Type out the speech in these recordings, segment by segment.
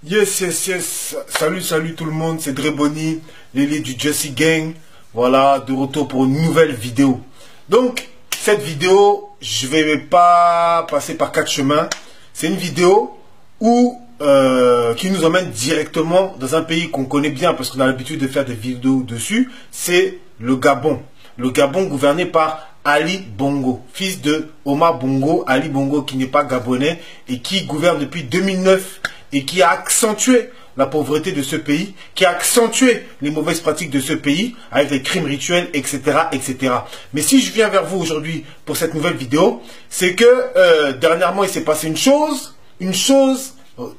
Yes, yes, yes. Salut, salut tout le monde. C'est Dreboni, l'élite du Jesse Gang. Voilà, de retour pour une nouvelle vidéo. Donc, cette vidéo, je vais pas passer par quatre chemins. C'est une vidéo qui nous emmène directement dans un pays qu'on connaît bien parce qu'on a l'habitude de faire des vidéos dessus. C'est le Gabon. Le Gabon gouverné par Ali Bongo, fils de Omar Bongo. Ali Bongo qui n'est pas gabonais et qui gouverne depuis 2009 et qui a accentué la pauvreté de ce pays, qui a accentué les mauvaises pratiques de ce pays avec les crimes rituels, etc., etc. Mais si je viens vers vous aujourd'hui pour cette nouvelle vidéo, c'est que dernièrement il s'est passé une chose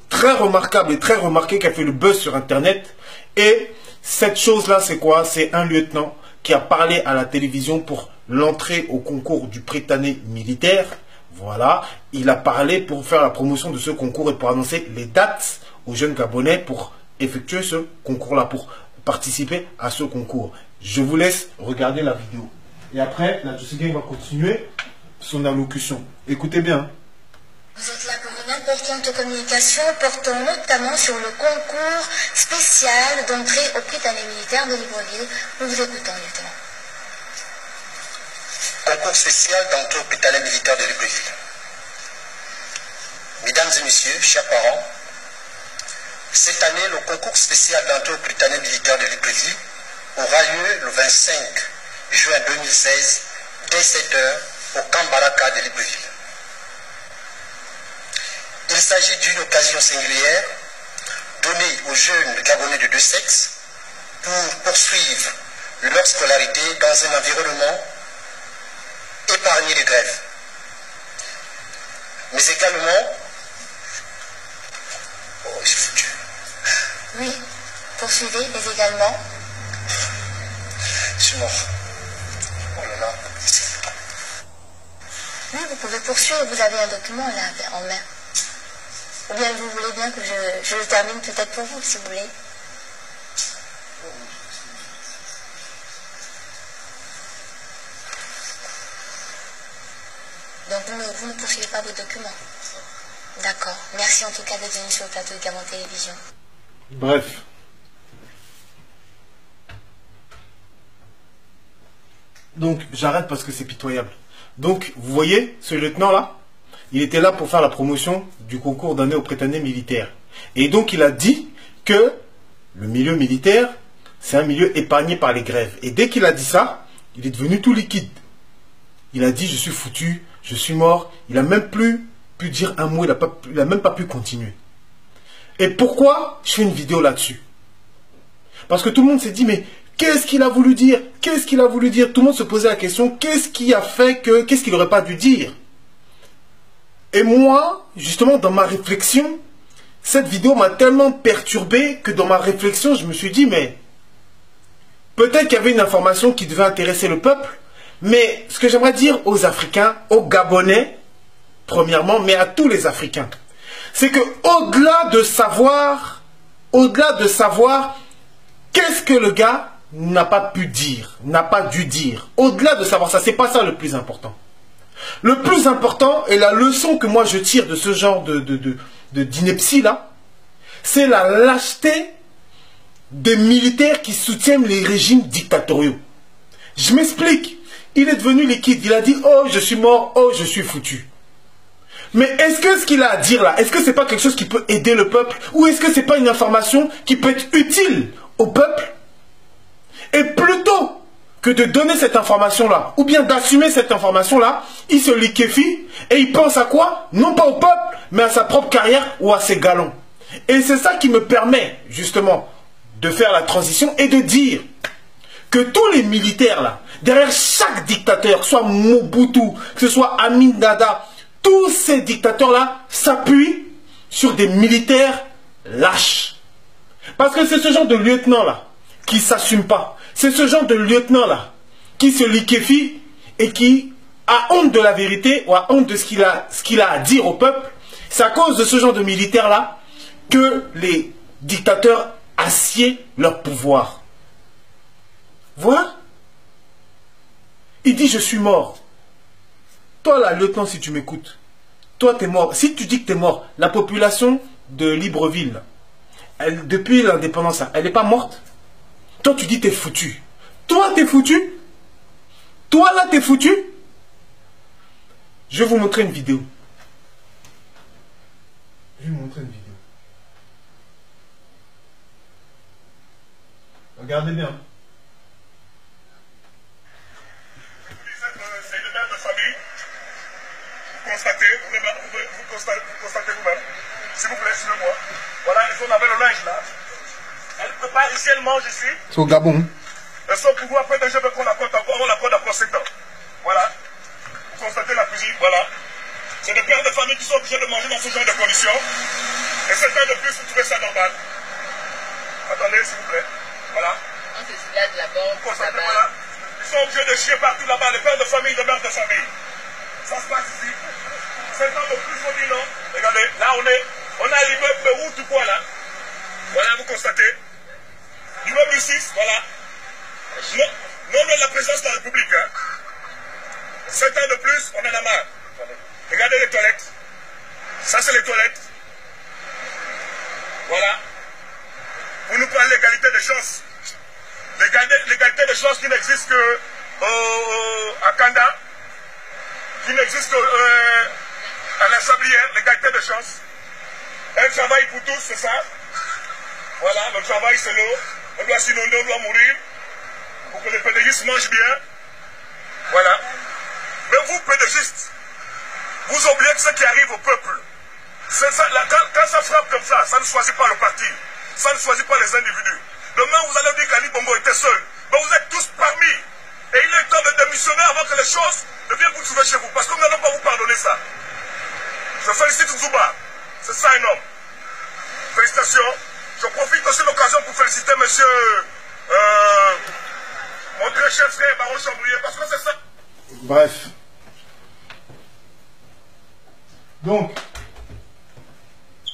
très remarquable et très remarquée qui a fait le buzz sur Internet. Et cette chose-là, c'est quoi? C'est un lieutenant qui a parlé à la télévision pour l'entrée au concours du Prytanée militaire. Voilà, il a parlé pour faire la promotion de ce concours et pour annoncer les dates aux jeunes Gabonais pour effectuer ce concours-là, pour participer à ce concours. Je vous laisse regarder la vidéo. Et après, la Jesse Gang va continuer son allocution. Écoutez bien. Vous êtes là pour une importante communication portant notamment sur le concours spécial d'entrée au Prytanée militaire de Libreville. Nous vous écoutons, lieutenant. Concours spécial d'entrée au Prytanée militaire de Libreville. Mesdames et messieurs, chers parents, cette année, le concours spécial d'entrée au Prytanée militaire de Libreville aura lieu le 25 juin 2016, dès 7 h, au camp Baraka de Libreville. Il s'agit d'une occasion singulière donnée aux jeunes Gabonais de deux sexes pour poursuivre leur scolarité dans un environnement épargné de grève. Mais également... Oh, j'ai foutu. Oui, poursuivez, mais également... Je suis mort. Oh là là. Oui, vous pouvez poursuivre, vous avez un document là en main. Ou bien vous voulez bien que je le termine peut-être pour vous, si vous voulez. Donc vous ne poursuivez pas vos documents. D'accord. Merci en tout cas d'être venu sur le plateau de Gabon Télévision. Bref. Donc, j'arrête parce que c'est pitoyable. Donc, vous voyez, ce lieutenant-là, il était là pour faire la promotion du concours d'année au Prytanée militaire. Et donc, il a dit que le milieu militaire, c'est un milieu épargné par les grèves. Et dès qu'il a dit ça, il est devenu tout liquide. Il a dit, je suis foutu, je suis mort. Il n'a même plus pu dire un mot, il n'a même pas pu continuer. Et pourquoi je fais une vidéo là-dessus? Parce que tout le monde s'est dit, mais qu'est-ce qu'il a voulu dire? Qu'est-ce qu'il a voulu dire? Tout le monde se posait la question, qu'est-ce qui a fait que, qu'est-ce qu'il n'aurait pas dû dire? Et moi, justement, dans ma réflexion, cette vidéo m'a tellement perturbé que dans ma réflexion, je me suis dit, mais peut-être qu'il y avait une information qui devait intéresser le peuple, mais ce que j'aimerais dire aux Africains, aux Gabonais, premièrement, mais à tous les Africains, c'est que au-delà de savoir qu'est-ce que le gars n'a pas pu dire, n'a pas dû dire, au-delà de savoir ça, c'est pas ça le plus important. Le plus important et la leçon que moi je tire de ce genre d'ineptie là, c'est la lâcheté des militaires qui soutiennent les régimes dictatoriaux. Je m'explique. Il est devenu liquide. Il a dit, oh je suis mort, oh je suis foutu. Mais est-ce que ce qu'il a à dire là, est-ce que c'est pas quelque chose qui peut aider le peuple? Ou est-ce que c'est pas une information qui peut être utile au peuple? Et plutôt que de donner cette information-là, ou bien d'assumer cette information-là, il se liquéfie et il pense à quoi? Non pas au peuple, mais à sa propre carrière ou à ses galons. Et c'est ça qui me permet, justement, de faire la transition et de dire que tous les militaires, là, derrière chaque dictateur, soit Mobutu, que ce soit Amin Dada, tous ces dictateurs-là s'appuient sur des militaires lâches. Parce que c'est ce genre de lieutenant-là qui ne s'assume pas. C'est ce genre de lieutenant-là qui se liquéfie et qui a honte de la vérité ou a honte de ce qu'il a à dire au peuple. C'est à cause de ce genre de militaire-là que les dictateurs assiedent leur pouvoir. Voilà. Il dit, je suis mort. Toi, là, lieutenant, si tu m'écoutes, toi, tu es mort. Si tu dis que tu es mort, la population de Libreville, depuis l'indépendance, elle n'est pas morte. Toi, tu dis t'es foutu. Toi, t'es foutu. Toi, là, t'es foutu. Je vais vous montrer une vidéo. Je vais vous montrer une vidéo. Regardez bien. C'est une mère de famille. Vous constatez vous-même. S'il vous plaît, suivez-moi. Voilà, ils ont lavé le linge là. Elle prépare ici, elle mange ici. C'est au Gabon. Et son pouvoir, après, je veux qu'on l'accorde encore 7 ans. Voilà. Vous constatez la cuisine, voilà. C'est des pères de famille qui sont obligés de manger dans ce genre de conditions. Et 7 ans de plus, vous trouvez ça normal. Attendez, s'il vous plaît. Voilà. C'est celui-là de la banque. Vous constatez, voilà. Ils sont obligés de chier partout là-bas, les pères de famille, les mères de famille. Ça se passe ici. 7 ans de plus, on dit non. Regardez, là on a l'immeuble où du coin là. Voilà, vous constatez. L'immeuble 6, voilà. Non de la présence de la République. Hein. 7 ans de plus, on en a marre. Regardez les toilettes. Ça, c'est les toilettes. Voilà. Vous nous parlez l'égalité des chances. L'égalité des chances qui n'existe qu'à Kanda, qui n'existe qu'à la Sablière, l'égalité des chances. Un travail pour tous, c'est ça. Voilà, le travail c'est l'eau. On doit s'inonder, on doit mourir. Pour que les pédégistes mangent bien. Voilà. Mais vous, pédégistes, vous oubliez que ce qui arrive au peuple. Ça, quand ça frappe comme ça ne choisit pas le parti. Ça ne choisit pas les individus. Demain, vous allez dire qu'Ali Bongo était seul. Mais vous êtes tous parmi. Et il est temps de démissionner avant que les choses ne viennent vous trouver chez vous. Parce que nous n'allons pas vous pardonner ça. Je félicite Zouba. C'est ça un homme. Félicitations. Je profite aussi de l'occasion pour féliciter monsieur mon très cher frère Baron Chambrier. Parce que c'est ça. Bref. Donc,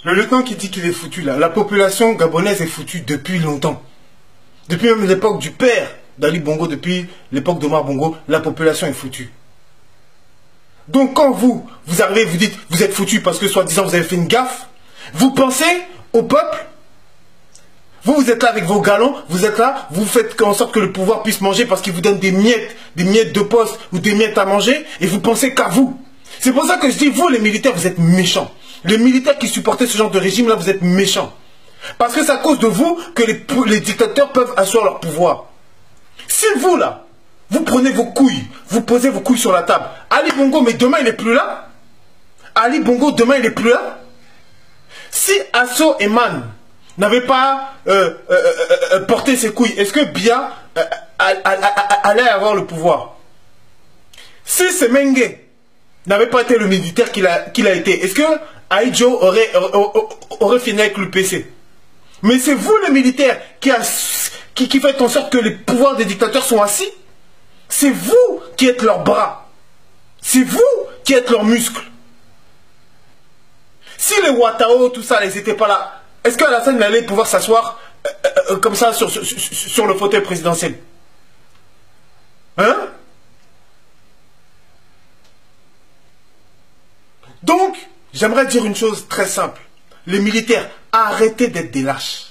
le lieutenant qui dit qu'il est foutu là, la population gabonaise est foutue depuis longtemps. Depuis même l'époque du père d'Ali Bongo, depuis l'époque d'Omar Bongo, la population est foutue. Donc quand vous arrivez, vous dites, vous êtes foutu parce que soi-disant vous avez fait une gaffe, vous pensez au peuple, vous êtes là avec vos galons, vous êtes là, vous faites en sorte que le pouvoir puisse manger parce qu'il vous donne des miettes de poste ou des miettes à manger, et vous pensez qu'à vous. C'est pour ça que je dis, vous les militaires, vous êtes méchants. Les militaires qui supportaient ce genre de régime là, vous êtes méchants. Parce que c'est à cause de vous que les dictateurs peuvent asseoir leur pouvoir. Si vous là, vous prenez vos couilles, vous posez vos couilles sur la table, Ali Bongo, mais demain il n'est plus là. Ali Bongo, demain il n'est plus là. Si Asso et Man n'avaient pas porté ses couilles, est-ce que Bia allait avoir le pouvoir? Si Semengue n'avait pas été le militaire qu'il a été, est-ce que Aïdjo aurait fini avec le PC? Mais c'est vous les militaires qui faites en sorte que les pouvoirs des dictateurs sont assis. C'est vous qui êtes leurs bras. C'est vous qui êtes leurs muscles. Si les Ouattao, tout ça, ils n'étaient pas là, est-ce qu'Alassane allait pouvoir s'asseoir comme ça sur le fauteuil présidentiel? Hein? Donc, j'aimerais dire une chose très simple. Les militaires, arrêtez d'être des lâches.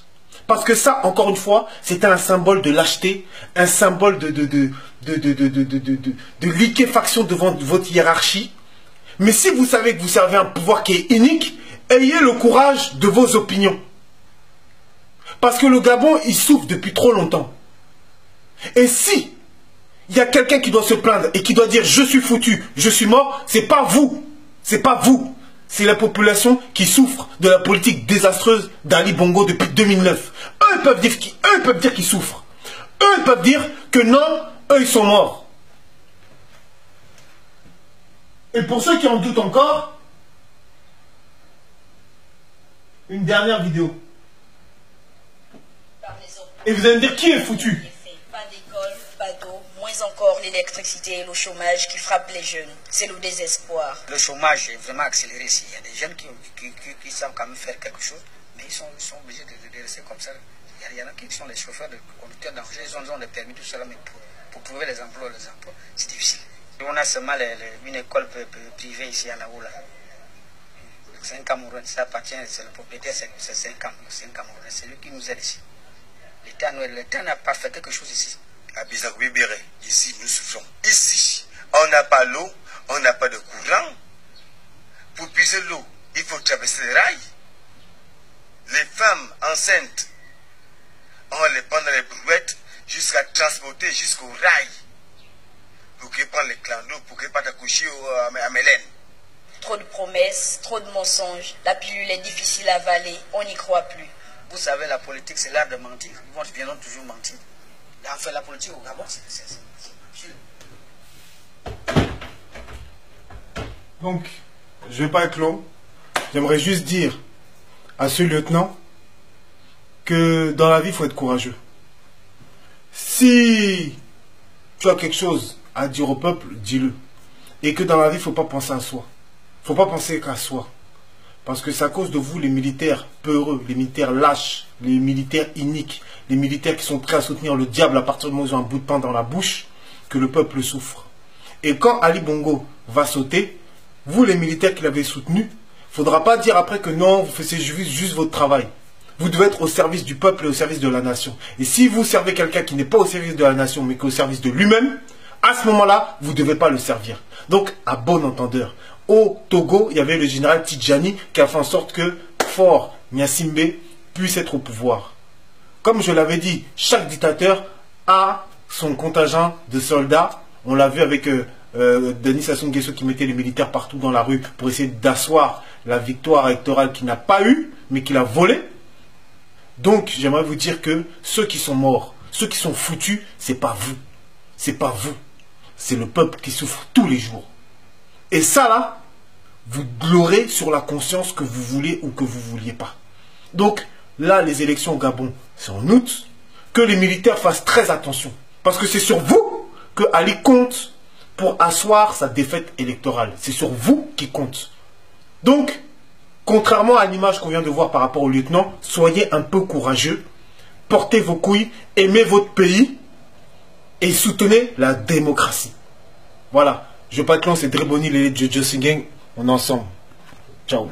Parce que ça, encore une fois, c'était un symbole de lâcheté, un symbole de liquéfaction devant votre hiérarchie. Mais si vous savez que vous servez un pouvoir qui est unique, ayez le courage de vos opinions. Parce que le Gabon, il souffre depuis trop longtemps. Et si il y a quelqu'un qui doit se plaindre et qui doit dire « je suis foutu, je suis mort », c'est pas vous. C'est pas vous. C'est la population qui souffre de la politique désastreuse d'Ali Bongo depuis 2009. Eux, ils peuvent dire qu'ils souffrent. Eux, ils peuvent dire que non, eux, ils sont morts. Et pour ceux qui en doutent encore, une dernière vidéo. Et vous allez me dire qui est foutu? Pas d'école, pas d'eau, moins encore l'électricité et le chômage qui frappent les jeunes. C'est le désespoir. Le chômage est vraiment accéléré ici. Il y a des jeunes qui savent quand même faire quelque chose, mais ils sont obligés de rester comme ça. Il y en a qui sont les chauffeurs, de conducteurs d'engins, ils ont des permis, tout cela, mais pour trouver les emplois, c'est difficile. On a seulement une école privée ici à la haut là. c'est un Camerounais, ça appartient, c'est le propriétaire, c'est un Camerounais, c'est lui qui nous aide ici. L'État n'a pas fait quelque chose ici. À Bizakoubibéré, ici nous souffrons. Ici, on n'a pas l'eau, on n'a pas de courant. Pour puiser l'eau, il faut traverser les rails. Les femmes enceintes, on les prend dans les brouettes jusqu'à transporter jusqu'au rail. Pour qu'elles prennent les clans d'eau, pour qu'elles partent accoucher à Mélène. Trop de promesses, trop de mensonges. La pilule est difficile à avaler, on n'y croit plus. Vous savez, la politique, c'est l'art de mentir. Ils viendront toujours mentir. Enfin, la politique au Gabon, c'est Donc, je ne vais pas être long. J'aimerais juste dire à ce lieutenant que dans la vie, il faut être courageux. Si tu as quelque chose à dire au peuple, dis-le. Et que dans la vie, il ne faut pas penser à soi. Il ne faut pas penser qu'à soi. Parce que c'est à cause de vous, les militaires peureux, les militaires lâches, les militaires iniques, les militaires qui sont prêts à soutenir le diable à partir du moment où ils ont un bout de pain dans la bouche, que le peuple souffre. Et quand Ali Bongo va sauter, vous, les militaires qui l'avez soutenu, il ne faudra pas dire après que non, vous faites juste votre travail. Vous devez être au service du peuple et au service de la nation. Et si vous servez quelqu'un qui n'est pas au service de la nation, mais qui est au service de lui-même, à ce moment-là, vous ne devez pas le servir. Donc, à bon entendeur, au Togo, il y avait le général Tidjani qui a fait en sorte que Faure Gnassingbé puisse être au pouvoir. Comme je l'avais dit, chaque dictateur a son contingent de soldats. On l'a vu avec Denis Sassou Nguesso qui mettait les militaires partout dans la rue pour essayer d'asseoir la victoire électorale qu'il n'a pas eue, mais qu'il a volée. Donc, j'aimerais vous dire que ceux qui sont morts, ceux qui sont foutus, c'est pas vous. C'est pas vous. C'est le peuple qui souffre tous les jours. Et ça, là, vous l'aurez sur la conscience que vous voulez ou que vous ne vouliez pas. Donc, là, les élections au Gabon, c'est en août. Que les militaires fassent très attention. Parce que c'est sur vous que Ali compte pour asseoir sa défaite électorale. C'est sur vous qui compte. Donc, contrairement à l'image qu'on vient de voir par rapport au lieutenant, soyez un peu courageux. Portez vos couilles, aimez votre pays et soutenez la démocratie. Voilà. Je ne vais pas être long, c'est Driboni, les Jojo Singing. On est ensemble. Ciao.